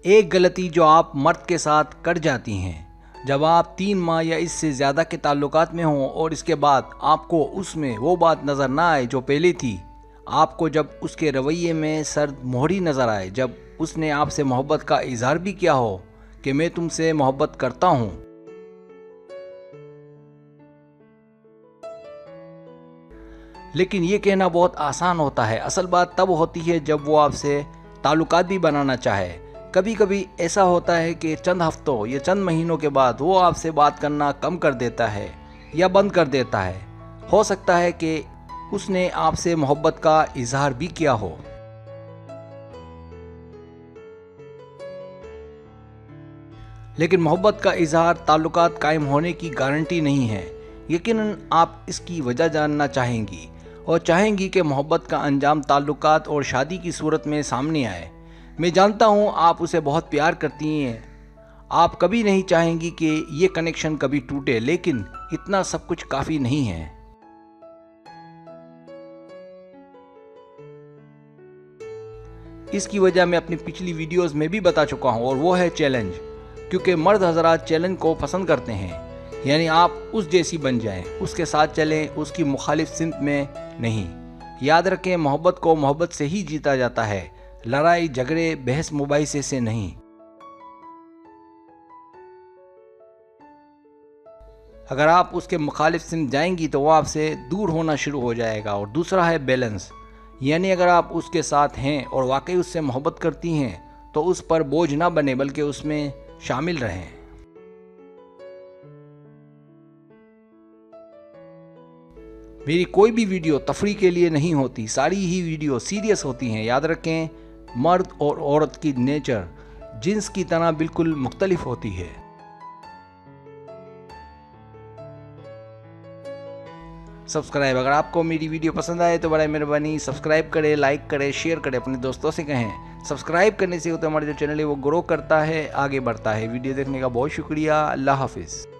एक गलती जो आप मर्द के साथ कर जाती हैं, जब आप 3 माह या इससे ज़्यादा के ताल्लुकात में हों और इसके बाद आपको उसमें वो बात नज़र ना आए जो पहले थी, आपको जब उसके रवैये में सर्द मोहरी नज़र आए, जब उसने आपसे मोहब्बत का इजहार भी किया हो कि मैं तुमसे मोहब्बत करता हूँ, लेकिन ये कहना बहुत आसान होता है। असल बात तब होती है जब वो आपसे ताल्लुकात भी बनाना चाहे। कभी कभी ऐसा होता है कि चंद हफ्तों या चंद महीनों के बाद वो आपसे बात करना कम कर देता है या बंद कर देता है। हो सकता है कि उसने आपसे मोहब्बत का इजहार भी किया हो, लेकिन मोहब्बत का इजहार ताल्लुकात कायम होने की गारंटी नहीं है। यकीनन आप इसकी वजह जानना चाहेंगी और चाहेंगी कि मोहब्बत का अंजाम ताल्लुकात और शादी की सूरत में सामने आए। मैं जानता हूँ आप उसे बहुत प्यार करती हैं, आप कभी नहीं चाहेंगी कि ये कनेक्शन कभी टूटे, लेकिन इतना सब कुछ काफ़ी नहीं है। इसकी वजह मैं अपनी पिछली वीडियोस में भी बता चुका हूँ और वो है चैलेंज। क्योंकि मर्द हजरात चैलेंज को पसंद करते हैं, यानी आप उस जैसी बन जाएं, उसके साथ चलें, उसकी मुखालिफ सिमत में नहीं। याद रखें, मोहब्बत को मोहब्बत से ही जीता जाता है, लड़ाई झगड़े बहस मुबाहिसे से नहीं। अगर आप उसके मुखालिफ सिमत जाएंगी तो वो आपसे दूर होना शुरू हो जाएगा। और दूसरा है बैलेंस, यानी अगर आप उसके साथ हैं और वाकई उससे मोहब्बत करती हैं तो उस पर बोझ ना बने, बल्कि उसमें शामिल रहें। मेरी कोई भी वीडियो तफरी के लिए नहीं होती, सारी ही वीडियो सीरियस होती हैं। याद रखें, मर्द और औरत की नेचर जिन्स की तरह बिल्कुल मुख्तलिफ होती है। सब्सक्राइब, अगर आपको मेरी वीडियो पसंद आए तो बड़ा मेहरबानी सब्सक्राइब करें, लाइक करें, शेयर करें, अपने दोस्तों से कहें। सब्सक्राइब करने से होता है हमारा जो चैनल है वो ग्रो करता है, आगे बढ़ता है। वीडियो देखने का बहुत शुक्रिया। अल्लाह हाफिज़।